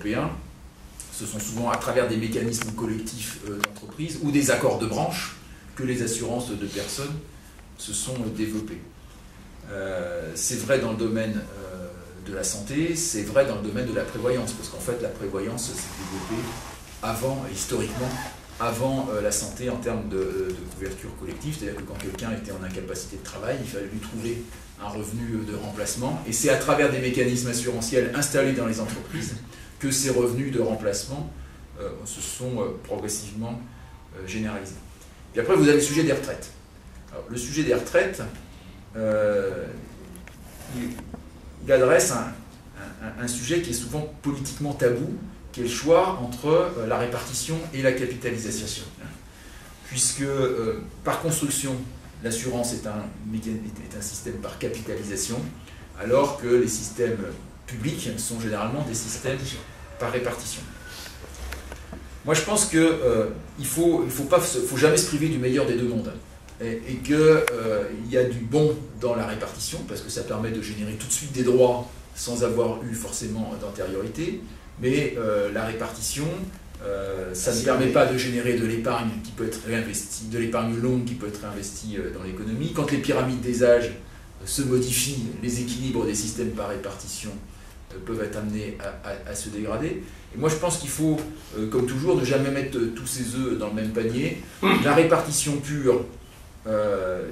européen, ce sont souvent à travers des mécanismes collectifs d'entreprise ou des accords de branche que les assurances de personnes se sont développées. C'est vrai dans le domaine de la santé, c'est vrai dans le domaine de la prévoyance, parce qu'en fait la prévoyance s'est développée avant, historiquement, avant la santé en termes de couverture collective, c'est-à-dire que quand quelqu'un était en incapacité de travail, il fallait lui trouver un revenu de remplacement, et c'est à travers des mécanismes assurantiels installés dans les entreprises que ces revenus de remplacement se sont progressivement généralisés. Et après vous avez le sujet des retraites. Alors, le sujet des retraites, il adresse un sujet qui est souvent politiquement tabou, qui est le choix entre la répartition et la capitalisation. Puisque, par construction, l'assurance est un système par capitalisation, alors que les systèmes publics sont généralement des systèmes par répartition. Moi, je pense qu'il ne faut jamais se priver du meilleur des deux mondes. Et qu'il y a du bon dans la répartition, parce que ça permet de générer tout de suite des droits sans avoir eu forcément d'antériorité. Mais la répartition, ça ne permet pas de générer de l'épargne qui peut être réinvestie, de l'épargne longue qui peut être réinvestie dans l'économie. Quand les pyramides des âges se modifient, les équilibres des systèmes par répartition peuvent être amenés à se dégrader. Et moi je pense qu'il faut, comme toujours, ne jamais mettre tous ses œufs dans le même panier. La répartition pure,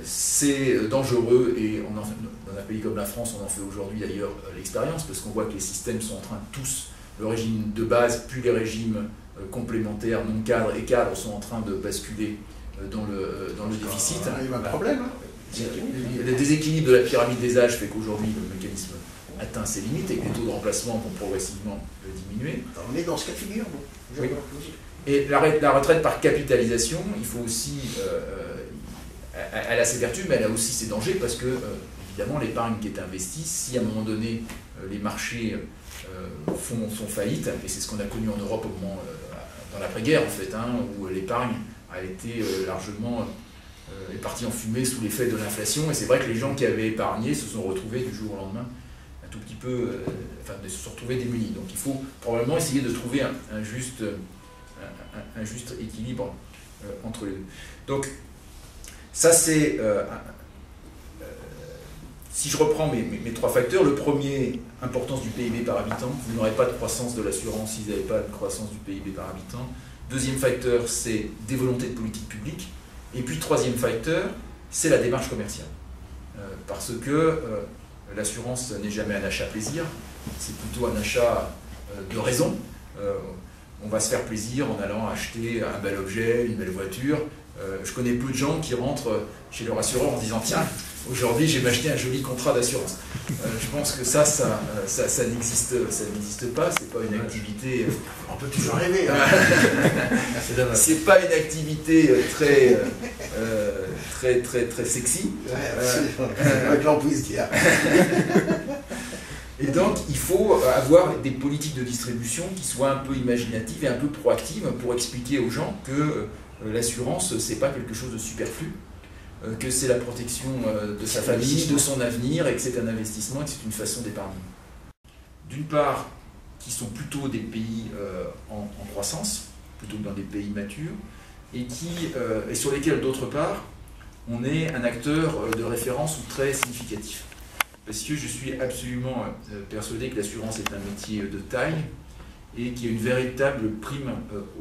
c'est dangereux, et dans un pays comme la France, on en fait aujourd'hui d'ailleurs l'expérience, parce qu'on voit que les systèmes sont en train de tous, le régime de base, puis les régimes complémentaires, non cadres et cadres, sont en train de basculer dans le déficit. Il y a un problème. Le déséquilibre de la pyramide des âges fait qu'aujourd'hui le mécanisme atteint ses limites et que les taux de remplacement vont progressivement diminuer. On est dans ce cas de figure. Oui. Et la retraite par capitalisation, il faut aussi... elle a ses vertus, mais elle a aussi ses dangers, parce que, évidemment, l'épargne qui est investie, si à un moment donné, les marchés font faillite, et c'est ce qu'on a connu en Europe au moment, dans l'après-guerre, en fait, où l'épargne a été largement est partie en fumée sous l'effet de l'inflation, et c'est vrai que les gens qui avaient épargné se sont retrouvés du jour au lendemain un tout petit peu, se sont retrouvés démunis. Donc il faut probablement essayer de trouver un juste équilibre entre les deux. Donc, ça c'est, si je reprends mes trois facteurs, le premier, importance du PIB par habitant, vous n'aurez pas de croissance de l'assurance si vous n'avez pas de croissance du PIB par habitant. Deuxième facteur, c'est des volontés de politique publique. Et puis troisième facteur, c'est la démarche commerciale. Parce que l'assurance n'est jamais un achat plaisir, c'est plutôt un achat de raison. On va se faire plaisir en allant acheter un bel objet, une belle voiture. Je connais peu de gens qui rentrent chez leur assureur en disant « Tiens, aujourd'hui j'ai m'acheté un joli contrat d'assurance ». Je pense que ça n'existe pas, c'est pas une activité... On peut toujours rêver. C'est pas une activité très sexy. Avec l'emprise qu'il y a. Et donc, il faut avoir des politiques de distribution qui soient un peu imaginatives et un peu proactives pour expliquer aux gens que l'assurance, c'est pas quelque chose de superflu, que c'est la protection de sa famille, de son avenir, et que c'est un investissement et que c'est une façon d'épargner. D'une part, qui sont plutôt des pays en croissance, plutôt que dans des pays matures, et sur lesquels, d'autre part, on est un acteur de référence ou très significatif. Parce que je suis absolument persuadé que l'assurance est un métier de taille et qu'il y a une véritable prime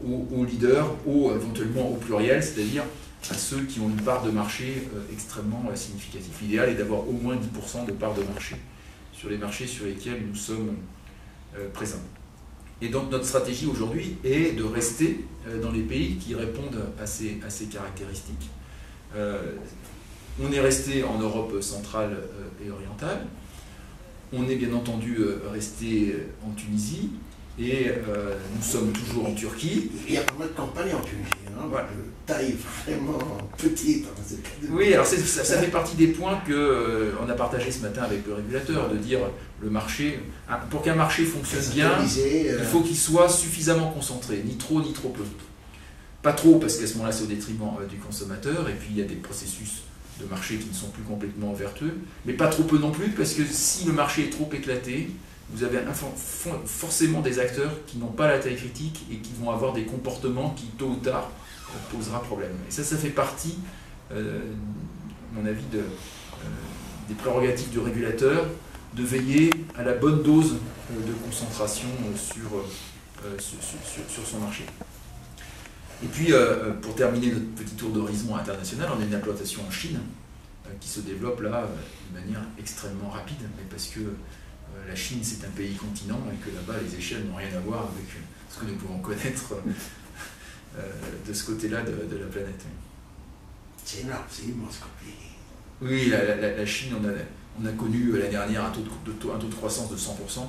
aux leaders, éventuellement au pluriel, c'est-à-dire à ceux qui ont une part de marché extrêmement significative. L'idéal est d'avoir au moins 10% de part de marché sur les marchés sur lesquels nous sommes présents. Et donc notre stratégie aujourd'hui est de rester dans les pays qui répondent à ces caractéristiques. On est resté en Europe centrale et orientale, on est bien entendu resté en Tunisie, et nous sommes toujours en Turquie. Il y a pas mal de campagnes en Tunisie, voilà. De taille vraiment petite. Oui, alors ça fait partie des points qu'on a partagé ce matin avec le régulateur, de dire le marché, pour qu'un marché fonctionne bien, il faut qu'il soit suffisamment concentré, ni trop peu. Pas trop, parce qu'à ce moment-là c'est au détriment du consommateur, et puis il y a des processus de marché qui ne sont plus complètement vertueux, mais pas trop peu non plus, parce que si le marché est trop éclaté, vous avez forcément des acteurs qui n'ont pas la taille critique et qui vont avoir des comportements qui, tôt ou tard, posera problème. Et ça fait partie, à mon avis, des prérogatives du régulateur, de veiller à la bonne dose de concentration sur son marché. Et puis, pour terminer notre petit tour d'horizon international, on a une implantation en Chine qui se développe là de manière extrêmement rapide, mais parce que la Chine c'est un pays continent et que là-bas les échelles n'ont rien à voir avec ce que nous pouvons connaître de ce côté-là de la planète. C'est énorme, c'est immense comme pays. Oui, la Chine, on a connu l'année dernière un taux de croissance de 100%,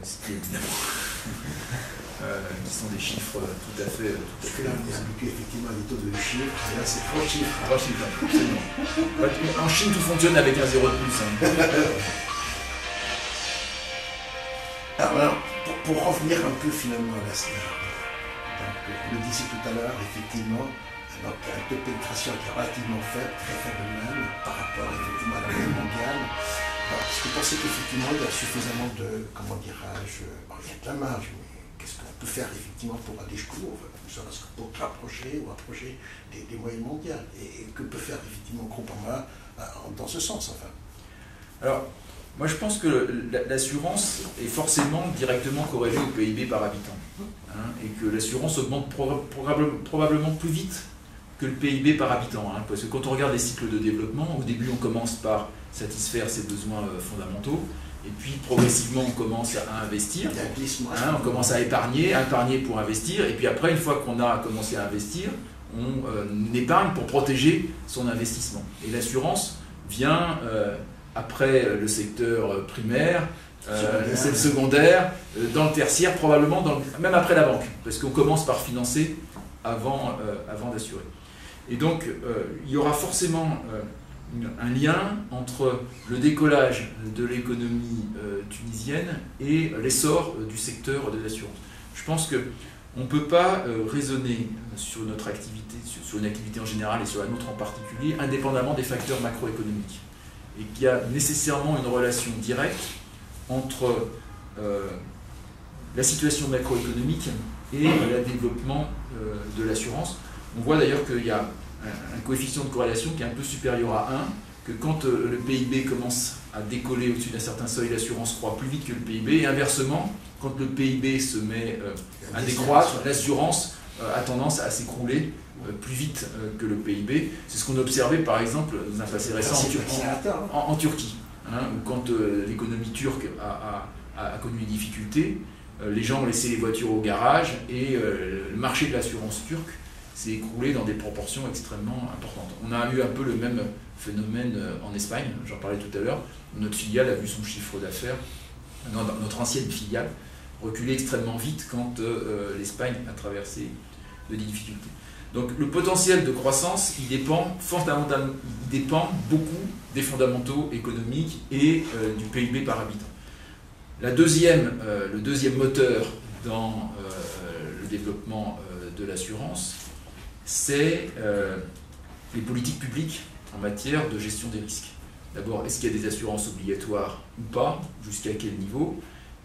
ce qui est évidemment qui sont des chiffres tout à fait. Parce que là, on est habitué effectivement à des taux de chiffres, et là c'est 3 chiffres. 3 chiffres, absolument. En Chine, tout fonctionne avec un 0 de plus. Alors, pour revenir un peu finalement à la star, on le disait tout à l'heure, effectivement, donc un taux de pénétration qui est relativement faible, très faible même, par rapport effectivement à la moyenne mondiale. Est-ce que vous pensez qu'effectivement il y a suffisamment de, comment dirais-je, il y a de la marge, mais qu'est-ce qu'on peut faire effectivement pour aller jusqu'au bout, pour rapprocher ou approcher des moyennes mondiales, et que peut faire effectivement Groupama dans ce sens, enfin? Alors, moi je pense que l'assurance est forcément directement corrélée au PIB par habitant, et que l'assurance augmente probablement plus vite que le PIB par habitant, parce que quand on regarde les cycles de développement, au début on commence par satisfaire ses besoins fondamentaux, et puis progressivement on commence à investir, on commence à épargner pour investir, et puis après, une fois qu'on a commencé à investir, on épargne pour protéger son investissement. Et l'assurance vient après le secteur primaire, le secondaire, dans le tertiaire, probablement même après la banque, parce qu'on commence par financer avant d'assurer. Et donc il y aura forcément un lien entre le décollage de l'économie tunisienne et l'essor du secteur de l'assurance. Je pense qu'on ne peut pas raisonner sur notre activité, sur une activité en général et sur la nôtre en particulier, indépendamment des facteurs macroéconomiques. Et qu'il y a nécessairement une relation directe entre la situation macroéconomique et le développement de l'assurance. On voit d'ailleurs qu'il y a un coefficient de corrélation qui est un peu supérieur à 1, que quand le PIB commence à décoller au-dessus d'un certain seuil, l'assurance croît plus vite que le PIB, et inversement, quand le PIB se met à décroître, l'assurance a tendance à s'écrouler plus vite que le PIB. C'est ce qu'on a observé par exemple dans un passé récent en Turquie, où quand l'économie turque a connu des difficultés, les gens ont laissé les voitures au garage et le marché de l'assurance turque s'est écroulé dans des proportions extrêmement importantes. On a eu un peu le même phénomène en Espagne, j'en parlais tout à l'heure. Notre filiale a vu son chiffre d'affaires, notre ancienne filiale, reculer extrêmement vite quand l'Espagne a traversé de difficultés. Donc le potentiel de croissance, il dépend beaucoup des fondamentaux économiques et du PIB par habitant. Le deuxième moteur dans le développement de l'assurance, c'est les politiques publiques en matière de gestion des risques. D'abord, est-ce qu'il y a des assurances obligatoires ou pas, jusqu'à quel niveau?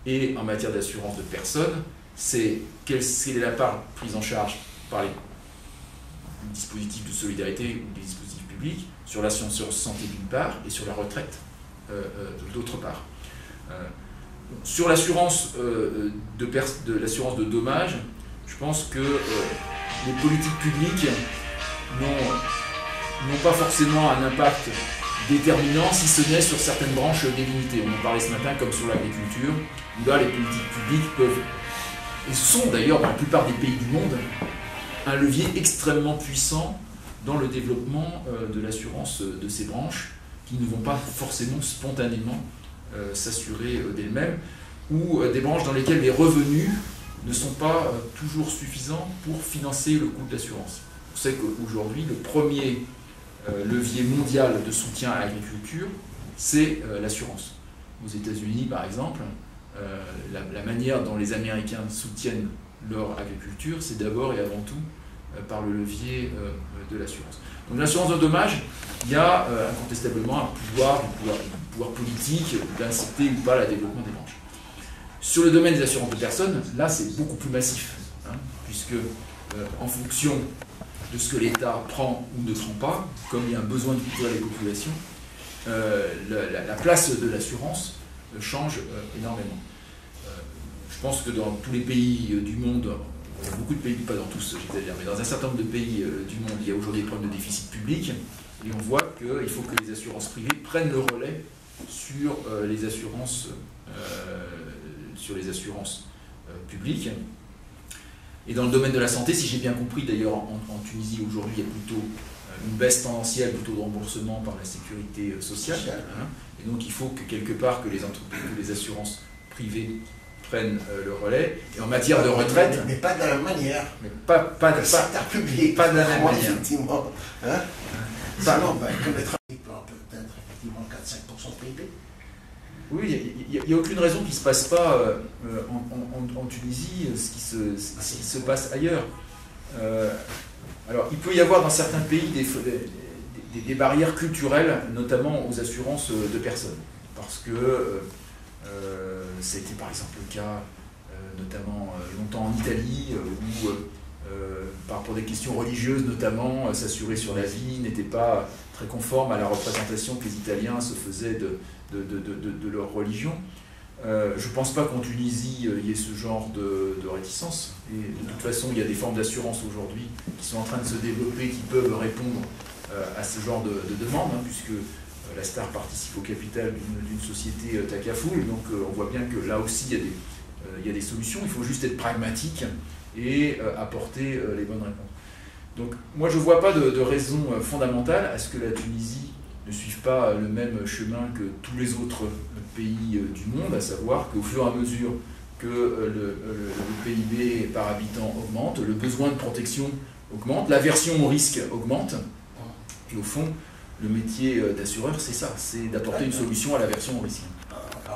Et en matière d'assurance de personnes, c'est quelle est la part prise en charge par les dispositifs de solidarité ou des dispositifs publics sur l'assurance santé d'une part et sur la retraite d'autre part. Sur l'assurance de dommages, je pense que les politiques publiques n'ont pas forcément un impact déterminant, si ce n'est sur certaines branches délimitées. On en parlait ce matin comme sur l'agriculture, où là les politiques publiques peuvent, et sont d'ailleurs dans la plupart des pays du monde, un levier extrêmement puissant dans le développement de l'assurance de ces branches, qui ne vont pas forcément spontanément s'assurer d'elles-mêmes, ou des branches dans lesquelles les revenus ne sont pas toujours suffisants pour financer le coût de l'assurance. On sait qu'aujourd'hui, le premier levier mondial de soutien à l'agriculture, c'est l'assurance. Aux États-Unis, par exemple, la manière dont les Américains soutiennent leur agriculture, c'est d'abord et avant tout par le levier de l'assurance. Donc l'assurance de dommages, il y a incontestablement un pouvoir politique d'inciter ou pas le développement des branches. Sur le domaine des assurances de personnes, là c'est beaucoup plus massif, hein, puisque en fonction de ce que l'État prend ou ne prend pas, comme il y a un besoin de couvrir les populations, la place de l'assurance change énormément. Je pense que dans tous les pays du monde, beaucoup de pays, pas dans tous, j'exagère, mais dans un certain nombre de pays du monde, il y a aujourd'hui des problèmes de déficit public, et on voit qu'il faut que les assurances privées prennent le relais sur les assurances, publiques. Et dans le domaine de la santé, si j'ai bien compris, d'ailleurs en Tunisie aujourd'hui, il y a plutôt une baisse tendancielle plutôt de remboursement par la sécurité sociale. Hein, et donc il faut que quelque part que les assurances privées prennent le relais. Et en matière de retraite... Mais pas de la même manière. Mais pas de secteur public. Pas de la même manière. Effectivement. Hein, sinon, connaîtra peut-être effectivement 4-5% de PIB. Oui, il n'y a aucune raison qu'il ne se passe pas en Tunisie ce qui se passe ailleurs. Alors, il peut y avoir dans certains pays des barrières culturelles, notamment aux assurances de personnes. Parce que c'était par exemple le cas, notamment longtemps en Italie, où par rapport à des questions religieuses notamment, s'assurer sur la vie n'était pas très conforme à la représentation que les Italiens se faisaient de leur religion. Je ne pense pas qu'en Tunisie il y ait ce genre de réticence. Et de toute façon, il y a des formes d'assurance aujourd'hui qui sont en train de se développer, qui peuvent répondre à ce genre de demande, hein, puisque la Star participe au capital d'une société Takaful. Donc on voit bien que là aussi il y a des solutions. Il faut juste être pragmatique et apporter les bonnes réponses. Donc moi je ne vois pas de raison fondamentale à ce que la Tunisie ne suive pas le même chemin que tous les autres pays du monde, à savoir qu'au fur et à mesure que le PIB par habitant augmente, le besoin de protection augmente, l'aversion au risque augmente, et au fond, le métier d'assureur, c'est ça, c'est d'apporter une solution à l'aversion au risque.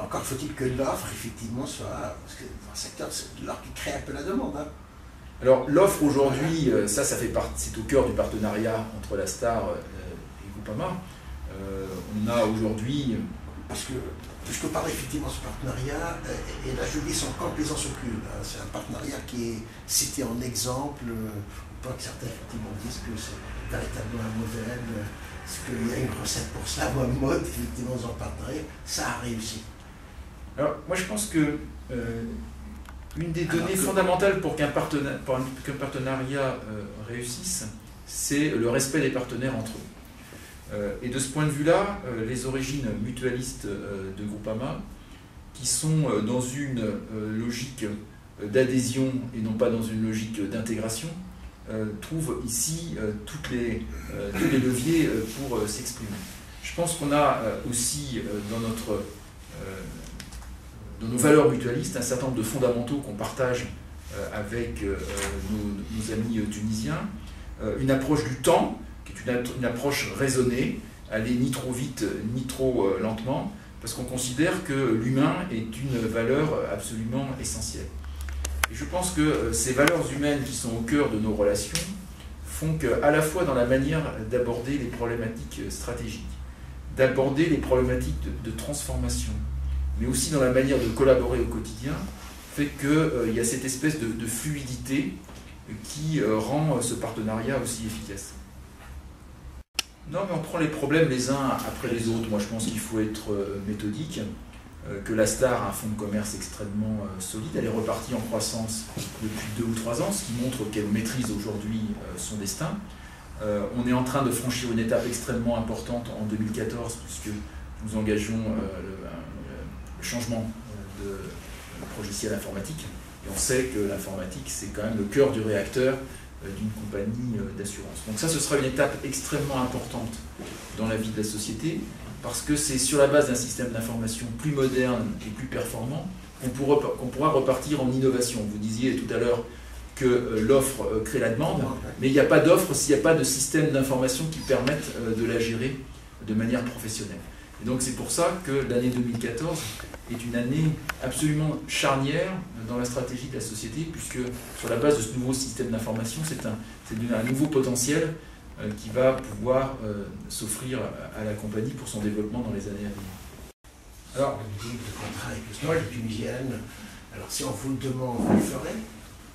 Encore faut-il que l'offre, effectivement, soit... Parce que dans le secteur, c'est l'offre qui crée un peu la demande. Hein. Alors l'offre aujourd'hui, ça fait partie, c'est au cœur du partenariat entre la Star et Groupama. On a aujourd'hui... Parce que je peux parler effectivement de ce partenariat, et là je dis sans complaisance aucune. Hein. C'est un partenariat qui est cité en exemple, pas que certains effectivement disent que c'est véritablement un modèle, parce qu'il y a une recette pour ça, ou un mode effectivement dans un partenariat, ça a réussi. Alors moi je pense que une des données fondamentales pour qu'un partenariat réussisse, c'est le respect des partenaires entre eux. Et de ce point de vue-là, les origines mutualistes de Groupama, qui sont dans une logique d'adhésion et non pas dans une logique d'intégration, trouvent ici tous les leviers pour s'exprimer. Je pense qu'on a aussi dans nos valeurs mutualistes un certain nombre de fondamentaux qu'on partage avec nos amis tunisiens, une approche du temps, qui est une approche raisonnée, aller ni trop vite ni trop lentement, parce qu'on considère que l'humain est une valeur absolument essentielle. Et je pense que ces valeurs humaines qui sont au cœur de nos relations font qu'à la fois dans la manière d'aborder les problématiques stratégiques, d'aborder les problématiques de transformation, mais aussi dans la manière de collaborer au quotidien, fait qu'il y a cette espèce de fluidité qui rend ce partenariat aussi efficace. Non, mais on prend les problèmes les uns après les autres. Moi, je pense qu'il faut être méthodique, que la Star a un fonds de commerce extrêmement solide. Elle est repartie en croissance depuis 2 ou 3 ans, ce qui montre qu'elle maîtrise aujourd'hui son destin. On est en train de franchir une étape extrêmement importante en 2014, puisque nous engageons le changement de logiciel informatique. Et on sait que l'informatique, c'est quand même le cœur du réacteur d'une compagnie d'assurance. Donc ça, ce sera une étape extrêmement importante dans la vie de la société, parce que c'est sur la base d'un système d'information plus moderne et plus performant qu'on pourra repartir en innovation. Vous disiez tout à l'heure que l'offre crée la demande, mais il n'y a pas d'offre s'il n'y a pas de système d'information qui permettent de la gérer de manière professionnelle. Et donc c'est pour ça que l'année 2014 est une année absolument charnière dans la stratégie de la société, puisque sur la base de ce nouveau système d'information, c'est un nouveau potentiel qui va pouvoir s'offrir à la compagnie pour son développement dans les années à venir. Alors, le contrat avec le tunisienne, Alors si on vous le demande, vous le ferez?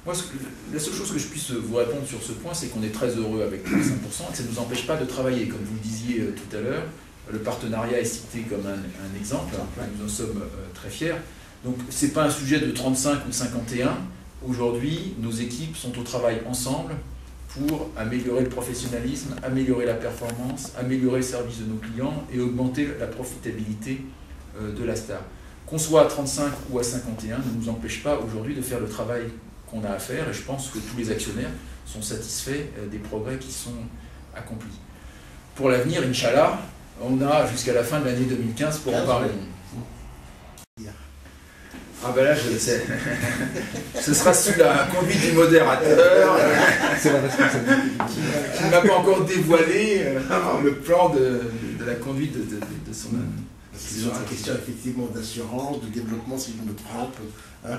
Moi, la seule chose que je puisse vous répondre sur ce point, c'est qu'on est très heureux avec les 5% et que ça ne nous empêche pas de travailler. Comme vous le disiez tout à l'heure, le partenariat est cité comme un exemple, nous en sommes très fiers. Donc, ce n'est pas un sujet de 35 ou de 51. Aujourd'hui, nos équipes sont au travail ensemble pour améliorer le professionnalisme, améliorer la performance, améliorer le service de nos clients et augmenter la profitabilité de la STAR. Qu'on soit à 35 ou à 51 ne nous empêche pas aujourd'hui de faire le travail qu'on a à faire, et je pense que tous les actionnaires sont satisfaits des progrès qui sont accomplis. Pour l'avenir, Inch'Allah, on a jusqu'à la fin de l'année 2015 pour en parler. Ah ben là, je sais. Ce sera sous la conduite du modérateur C'est la responsabilité. qui ne m'a pas encore dévoilé le plan de la conduite de son... C'est sur la question effectivement d'assurance, de développement, si je me trompe. Hein.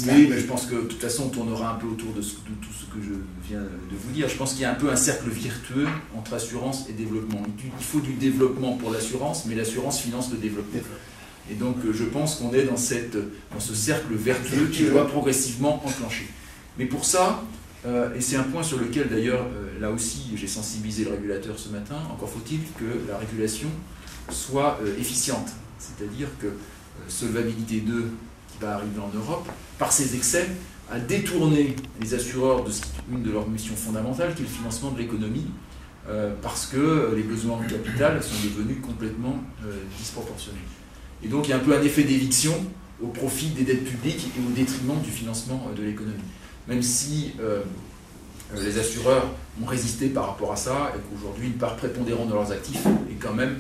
Oui, mais je pense que de toute façon on tournera un peu autour de tout ce que je viens de vous dire. Je pense qu'il y a un peu un cercle vertueux entre assurance et développement. Il faut du développement pour l'assurance, mais l'assurance finance le développement. Et donc je pense qu'on est dans ce cercle vertueux qui doit progressivement enclencher. Mais pour ça, et c'est un point sur lequel d'ailleurs, là aussi j'ai sensibilisé le régulateur ce matin, encore faut-il que la régulation soit efficiente. C'est-à-dire que Solvabilité 2, qui va arriver en Europe, par ses excès, a détourné les assureurs de une de leurs missions fondamentales, qui est le financement de l'économie, parce que les besoins en capital sont devenus complètement disproportionnés. Et donc il y a un peu un effet d'éviction au profit des dettes publiques et au détriment du financement de l'économie. Même si les assureurs ont résisté par rapport à ça, et qu'aujourd'hui une part prépondérante de leurs actifs est quand même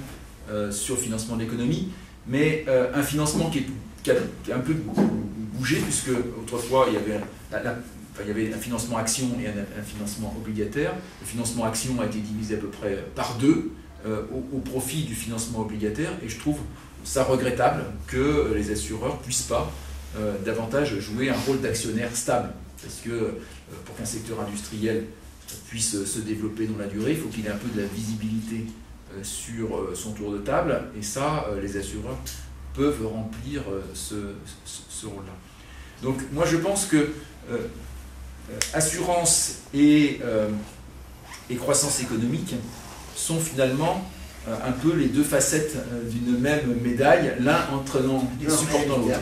sur le financement de l'économie, mais un financement qui a un peu bougé, puisque autrefois il y avait un financement action et un financement obligataire. Le financement action a été divisé à peu près par 2 au profit du financement obligataire, et je trouve ça regrettable que les assureurs ne puissent pas davantage jouer un rôle d'actionnaire stable, parce que pour qu'un secteur industriel puisse se développer dans la durée, il faut qu'il ait un peu de la visibilité sur son tour de table, et ça, les assureurs peuvent remplir ce rôle-là. Donc moi je pense que assurance et croissance économique sont finalement un peu les deux facettes d'une même médaille, l'un entraînant et supportant l'autre.